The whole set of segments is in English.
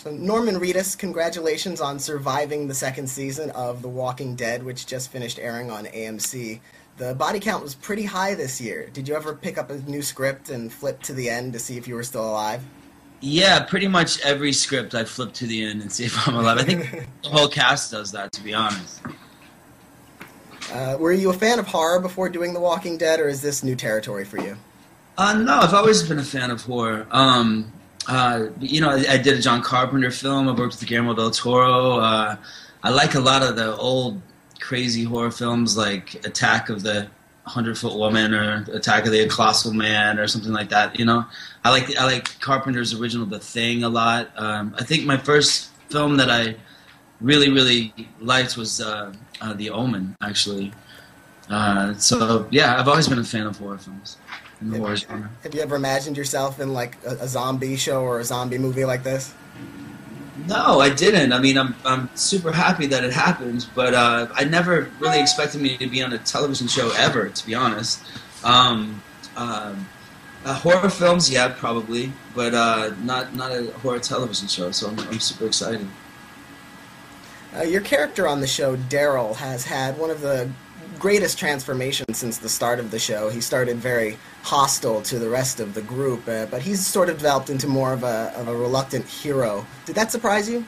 So Norman Reedus, congratulations on surviving the second season of The Walking Dead, which just finished airing on AMC. The body count was pretty high this year. Did you ever pick up a new script and flip to the end to see if you were still alive? Yeah, pretty much every script I flip to the end and see if I'm alive. I think the whole cast does that, to be honest. Were you a fan of horror before doing The Walking Dead, or is this new territory for you? No, I've always been a fan of horror. You know, I did a John Carpenter film. I worked with Guillermo del Toro. I like a lot of the old crazy horror films like Attack of the 100-Foot Woman or Attack of the Colossal Man or something like that. You know, I like Carpenter's original The Thing a lot. I think my first film that I really liked was The Omen, actually. So yeah, I've always been a fan of horror films. Have you ever imagined yourself in like a zombie show or a zombie movie like this? No, I didn't. I mean, I'm super happy that it happened, but I never really expected me to be on a television show ever, to be honest. Horror films, yeah, probably, but not a horror television show. So I'm super excited. Your character on the show, Daryl, has had one of the greatest transformations since the start of the show. He started very hostile to the rest of the group, but he's sort of developed into more of a reluctant hero. Did that surprise you?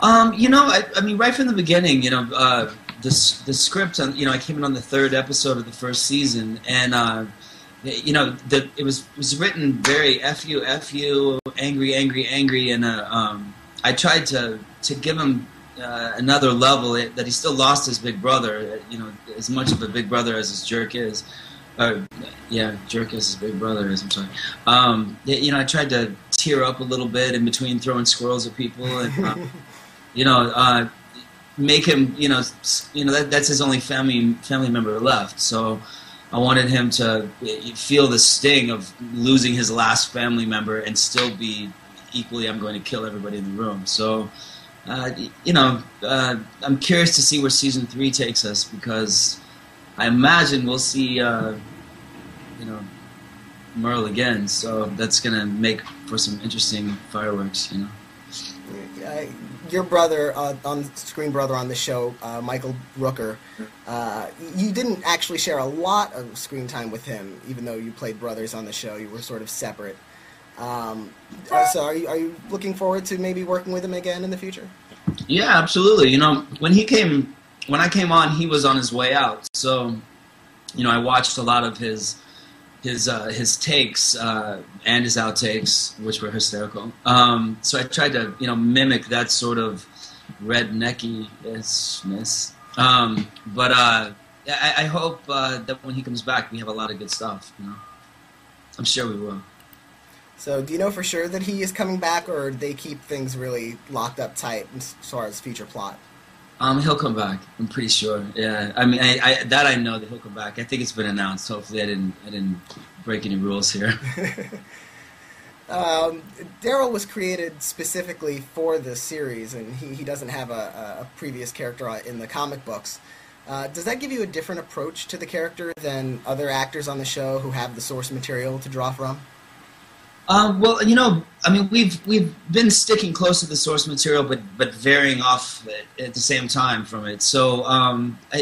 You know, I mean, right from the beginning, you know, the script, you know, I came in on the third episode of the first season, and you know, it was written very F you, angry, and I tried to give him another level that he still lost his big brother, you know, as much of a big brother as his jerk is. Yeah, jerk as his big brother is, I'm sorry. You know, I tried to tear up a little bit in between throwing squirrels at people and, you know, make him, you know, that's his only family member left. So I wanted him to feel the sting of losing his last family member and still be equally, I'm going to kill everybody in the room. So, you know, I'm curious to see where season 3 takes us, because I imagine we'll see, you know, Merle again. So that's going to make for some interesting fireworks, you know. Your brother, on-screen brother on the show, Michael Rooker, you didn't actually share a lot of screen time with him, even though you played brothers on the show. You were sort of separate. So are you looking forward to maybe working with him again in the future? Yeah, absolutely. You know, when I came on, he was on his way out. So, you know, I watched a lot of his takes and his outtakes, which were hysterical. So I tried to, you know, mimic that sort of rednecky-ness. But I hope that when he comes back, we have a lot of good stuff. You know, I'm sure we will. So do you know for sure that he is coming back, or they keep things really locked up tight as far as future plot? He'll come back. I'm pretty sure. Yeah, I mean, I know that he'll come back. I think it's been announced. Hopefully, I didn't break any rules here. Daryl was created specifically for this series, and he doesn't have a previous character in the comic books. Does that give you a different approach to the character than other actors on the show who have the source material to draw from? Well, you know, I mean, we've been sticking close to the source material, but varying off at the same time from it. So,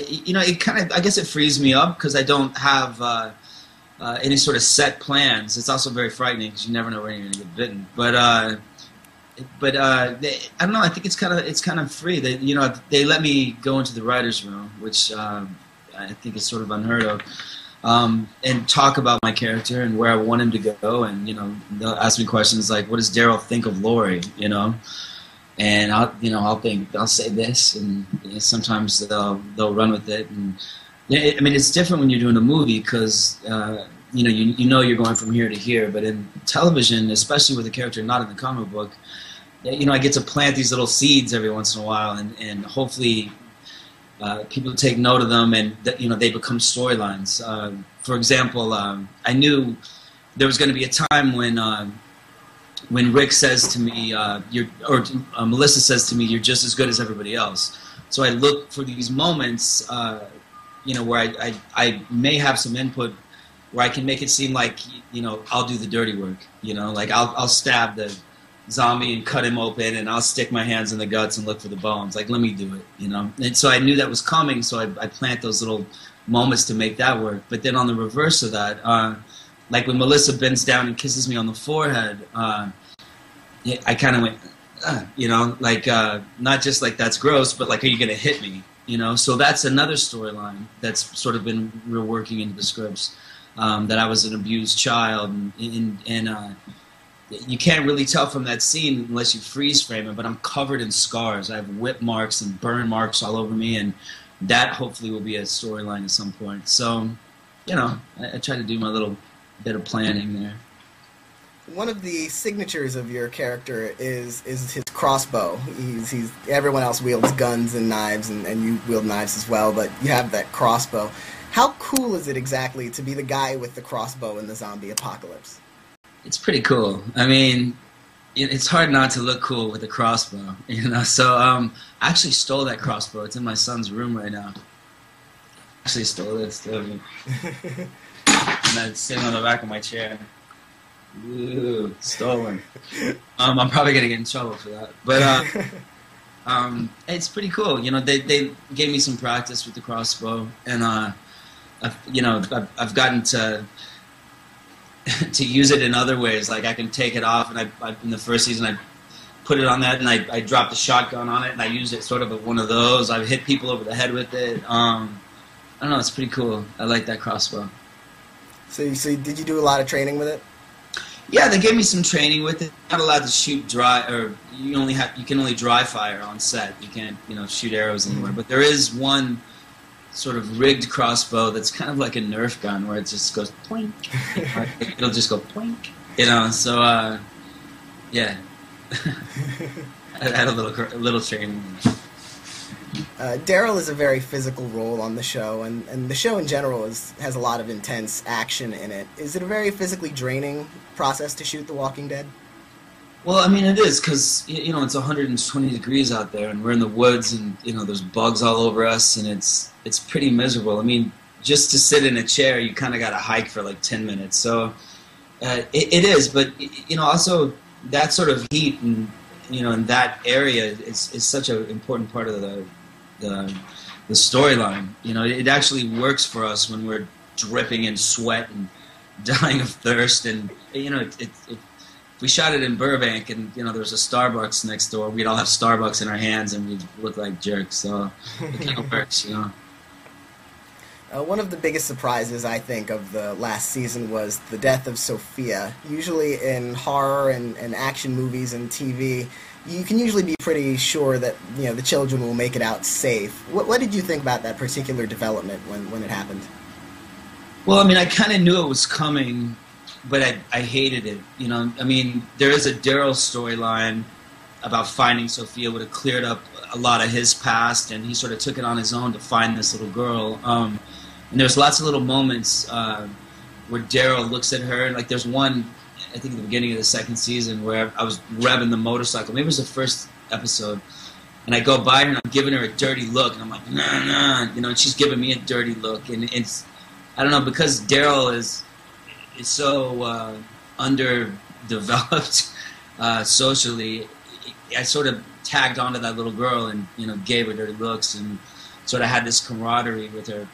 you know, it kind of, I guess it frees me up because I don't have any sort of set plans. It's also very frightening because you never know when you're going to get bitten. But I don't know. I think it's kind of free. You know, they let me go into the writers' room, which I think is sort of unheard of. And talk about my character and where I want him to go, and you know, they'll ask me questions like, "What does Daryl think of Lori?" You know, and I'll say this, and you know, sometimes they'll run with it, and I mean, it's different when you're doing a movie because you know you're going from here to here, but in television, especially with a character not in the comic book, you know, I get to plant these little seeds every once in a while, and hopefully. People take note of them, and you know, they become storylines. For example, I knew there was going to be a time when Rick says to me, Melissa says to me, "You're just as good as everybody else." So I look for these moments, you know, where I may have some input, where I can make it seem like, you know, I'll do the dirty work. You know, like I'll stab the zombie and cut him open, and I'll stick my hands in the guts and look for the bones. Like, let me do it, you know. And so I knew that was coming, so I plant those little moments to make that work. But then on the reverse of that, like when Melissa bends down and kisses me on the forehead, I kind of went, you know, like not just like that's gross, but like, are you gonna hit me? You know, so that's another storyline that's sort of been reworking into the scripts, that I was an abused child, and you can't really tell from that scene unless you freeze frame it, but I'm covered in scars. I have whip marks and burn marks all over me, and that hopefully will be a storyline at some point. So, you know, I try to do my little bit of planning there. One of the signatures of your character is his crossbow. He's everyone else wields guns and knives, and you wield knives as well, but you have that crossbow. How cool is it exactly to be the guy with the crossbow in the zombie apocalypse? It's pretty cool. I mean, it's hard not to look cool with a crossbow, you know. So I actually stole that crossbow. It's in my son's room right now. Actually stole this, and it's sitting on the back of my chair. Ooh, stolen. I'm probably gonna get in trouble for that, but it's pretty cool. You know, they gave me some practice with the crossbow, and I've gotten to use it in other ways. Like I can take it off, and I in the first season I put it on that, and I dropped a shotgun on it, and I used it sort of at one of those. I've hit people over the head with it. I don't know, it's pretty cool. I like that crossbow. So did you do a lot of training with it? Yeah, they gave me some training with it. Not allowed to shoot dry, or you can only dry fire on set. You can't, you know, shoot arrows anywhere. But there is one sort of rigged crossbow that's kind of like a Nerf gun, where it just goes poink. It'll just go poink. You know, so yeah, I had a little training. Daryl is a very physical role on the show, and the show in general has a lot of intense action in it. Is it a very physically draining process to shoot The Walking Dead? Well, I mean, it is, because, you know, it's 120 degrees out there, and we're in the woods, and, you know, there's bugs all over us, and it's pretty miserable. I mean, just to sit in a chair, you kind of got to hike for like 10 minutes. So it is, but, you know, also that sort of heat and, you know, in that area is such an important part of the storyline. You know, it actually works for us when we're dripping in sweat and dying of thirst, and you know, if we shot it in Burbank, and you know, there was a Starbucks next door, we'd all have Starbucks in our hands, and we'd look like jerks. So it kind of works, you know. One of the biggest surprises, I think, of the last season was the death of Sophia. Usually in horror and action movies and TV, you can usually be pretty sure that, you know, the children will make it out safe. What did you think about that particular development when it happened? Well, I mean, I kind of knew it was coming, but I hated it. You know, I mean, there is a Daryl storyline about finding Sophia, would have cleared up a lot of his past, and he sort of took it on his own to find this little girl. And there's lots of little moments where Daryl looks at her, and like there's one, I think at the beginning of the second season, where I was revving the motorcycle. Maybe it was the first episode. And I go by her, and I'm giving her a dirty look, and I'm like, nah, you know, and she's giving me a dirty look. And it's, I don't know, because Daryl is so underdeveloped socially, I sort of tagged onto that little girl and, you know, gave her dirty looks and sort of had this camaraderie with her.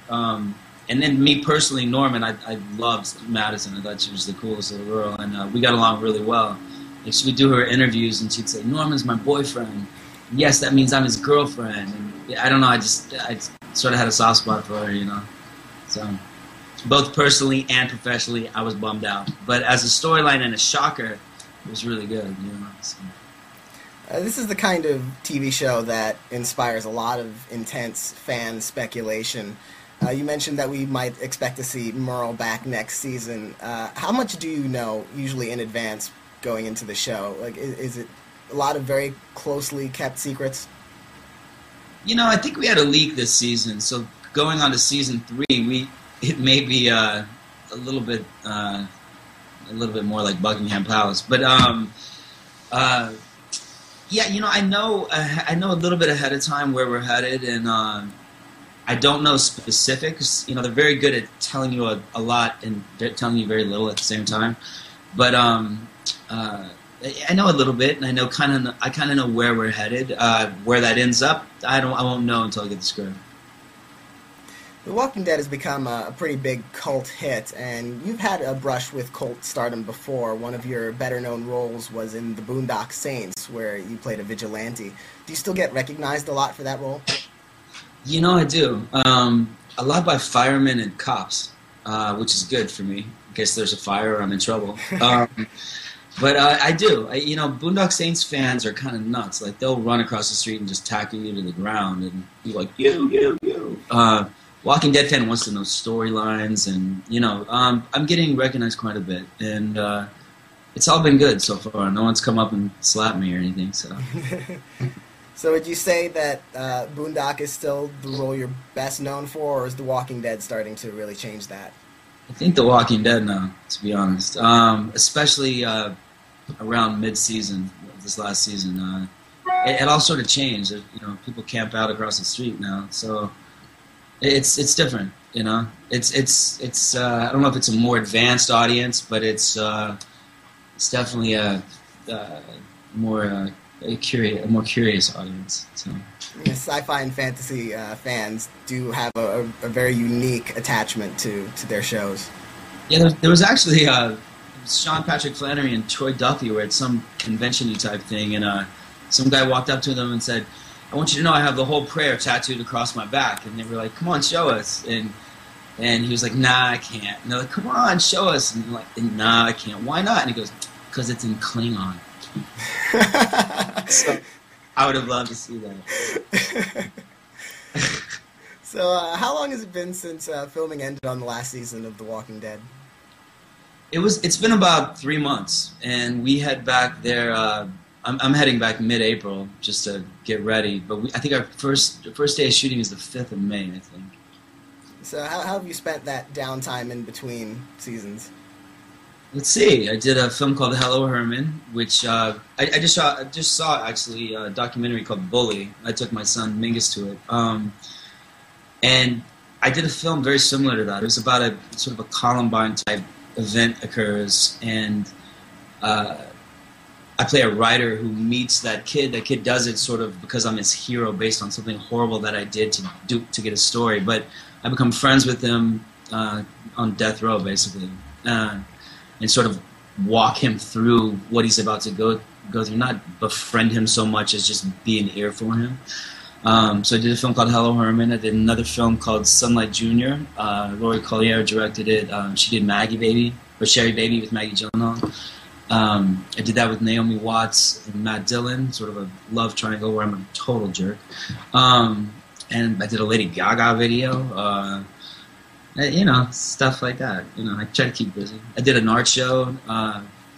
And then me personally, Norman, I loved Madison. I thought she was the coolest little girl, and we got along really well. Like, she would do her interviews, and she'd say, "Norman's my boyfriend. Yes, that means I'm his girlfriend." And I don't know, I sort of had a soft spot for her, you know. So both personally and professionally, I was bummed out. But as a storyline and a shocker, it was really good, you know. So. This is the kind of TV show that inspires a lot of intense fan speculation. You mentioned that we might expect to see Merle back next season. How much do you know, usually in advance, going into the show? Like, is it a lot of very closely kept secrets? You know, I think we had a leak this season. So going on to season 3, it may be a little bit more like Buckingham Palace. But yeah, you know, I know a little bit ahead of time where we're headed, and I don't know specifics. You know, they're very good at telling you a lot and they're telling you very little at the same time. But I know a little bit, and I kind of know where we're headed. Where that ends up, I won't know until I get the script. The Walking Dead has become a pretty big cult hit, and you've had a brush with cult stardom before. One of your better-known roles was in The Boondock Saints, where you played a vigilante. Do you still get recognized a lot for that role? You know, I do. A lot by firemen and cops, which is good for me. In case there's a fire, I'm in trouble. But I do. Boondock Saints fans are kind of nuts. Like, they'll run across the street and just tackle you to the ground and be like, you. Walking Dead fan wants to know storylines, and I'm getting recognized quite a bit, and it's all been good so far. No one's come up and slapped me or anything. So, so would you say that Boondock is still the role you're best known for, or is The Walking Dead starting to really change that? I think The Walking Dead now, to be honest, especially around mid-season, this last season, it all sort of changed. People camp out across the street now, so. It's different, It's I don't know if it's a more advanced audience, but it's definitely a more curious audience. So. Yeah, sci-fi and fantasy fans do have a very unique attachment to their shows. Yeah, there was actually Sean Patrick Flannery and Troy Duffy were at some convention-y type thing, and some guy walked up to them and said, I want you to know I have the whole prayer tattooed across my back. And they were like, come on, show us. And he was like, nah, I can't. And they're like, come on, show us. And like, nah, I can't. Why not? And he goes, because it's in Klingon. So I would have loved to see that. So how long has it been since filming ended on the last season of The Walking Dead? It's been about 3 months. And we head back there... I'm heading back mid-April just to get ready, but I think our first day of shooting is the 5th of May, I think. So how have you spent that downtime in between seasons? Let's see. I did a film called Hello Herman, which I just saw actually a documentary called Bully. I took my son Mingus to it, and I did a film very similar to that. It was about a sort of a Columbine type event occurs, and I play a writer who meets that kid. That kid does it sort of because I'm his hero based on something horrible that I did to get a story. But I become friends with him on death row, basically, and sort of walk him through what he's about to go through. Not befriend him so much as just be an ear for him. So I did a film called Hello Herman. I did another film called Sunlight Jr. Lori Collier directed it. She did Sherry Baby with Maggie Gyllenhaal. I did that with Naomi Watts and Matt Dillon, sort of a love triangle where I'm a total jerk. And I did a Lady Gaga video, stuff like that. I try to keep busy. I did an art show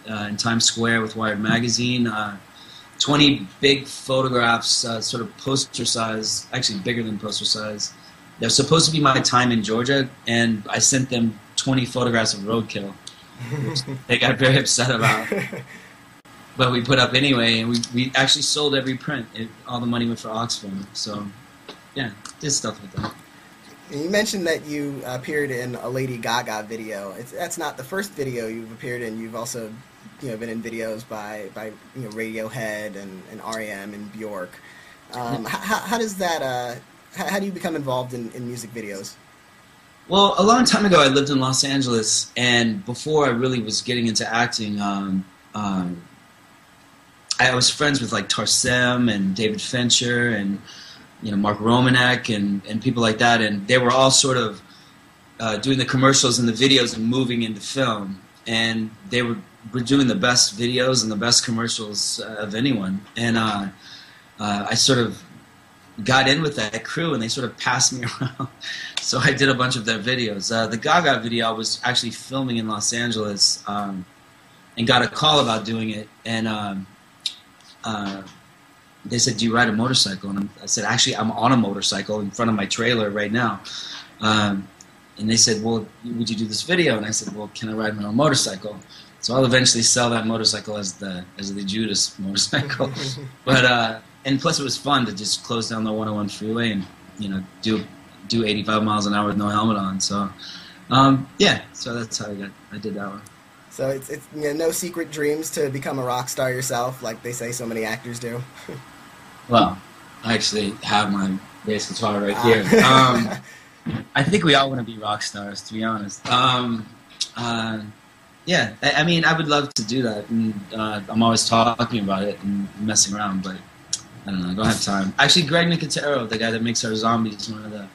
in Times Square with Wired Magazine. 20 big photographs, sort of poster size, actually bigger than poster size. They're supposed to be my time in Georgia, and I sent them 20 photographs of roadkill. They got very upset about, but we put up anyway, and we actually sold every print. All the money went for Oxfam. So, yeah, did stuff like that. You mentioned that you appeared in a Lady Gaga video. That's not the first video you've appeared in. You've also, been in videos by Radiohead and R.E.M. and Bjork. How does that? How do you become involved in music videos? Well, a long time ago, I lived in Los Angeles, and before I really was getting into acting, I was friends with like Tarsem and David Fincher and Mark Romanek and people like that, and they were all sort of doing the commercials and the videos and moving into film, and they were doing the best videos and the best commercials of anyone, and I sort of got in with that crew, and they sort of passed me around. So I did a bunch of their videos. The Gaga video I was actually filming in Los Angeles, and got a call about doing it, and they said, do you ride a motorcycle? And I said, actually, I'm on a motorcycle in front of my trailer right now. And they said, well, would you do this video? And I said, well, can I ride my own motorcycle? So I'll eventually sell that motorcycle as the Judas motorcycle. But and plus it was fun to just close down the 101 freeway and do 85 miles an hour with no helmet on. So yeah, so that's how I did that one. So it's no secret dreams to become a rock star yourself, like they say so many actors do. Well, I actually have my bass guitar right here. I think we all want to be rock stars, to be honest. Yeah, I mean, I would love to do that, and I'm always talking about it and messing around, but I don't know, I don't have time. Actually, Greg Nicotero, the guy that makes our zombies, one of the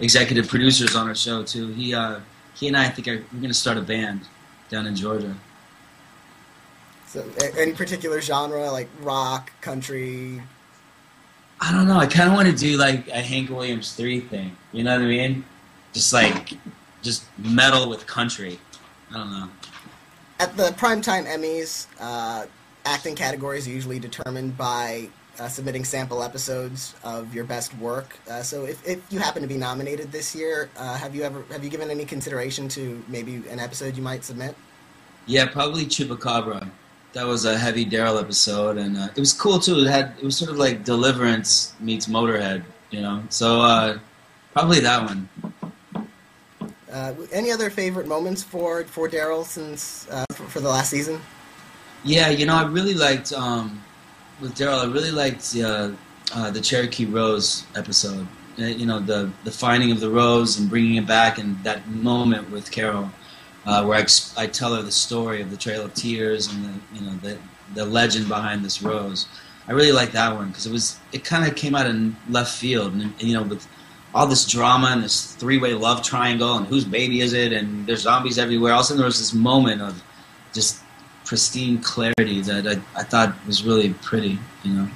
executive producers on our show, too, he and I think we're going to start a band down in Georgia. So, any particular genre, like rock, country? I don't know. I kind of want to do like a Hank Williams 3 thing. You know what I mean? Just metal with country. I don't know. At the Primetime Emmys, acting categories are usually determined by submitting sample episodes of your best work. So if you happen to be nominated this year, have you given any consideration to maybe an episode you might submit? Yeah, probably Chupacabra. That was a heavy Daryl episode, and it was cool too. It was sort of like Deliverance meets Motorhead, you know. So probably that one. Any other favorite moments for Daryl since for the last season? Yeah, you know, I really liked with Daryl. I really liked the Cherokee Rose episode. You know, the finding of the rose and bringing it back, and that moment with Carol. Where I tell her the story of the Trail of Tears and the legend behind this rose. I really like that one because it kind of came out in left field, and you know, with all this drama and this 3-way love triangle and whose baby is it, and there's zombies everywhere. All of a sudden there was this moment of just pristine clarity that I thought was really pretty. You know,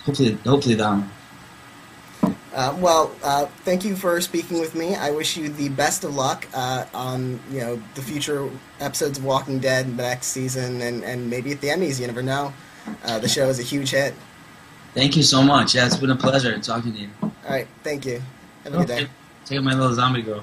hopefully that one. Thank you for speaking with me. I wish you the best of luck on the future episodes of Walking Dead next season, and maybe at the Emmys. You never know. The show is a huge hit. Thank you so much. Yeah, it's been a pleasure talking to you. All right, thank you. Have a good day. Take my little zombie girl.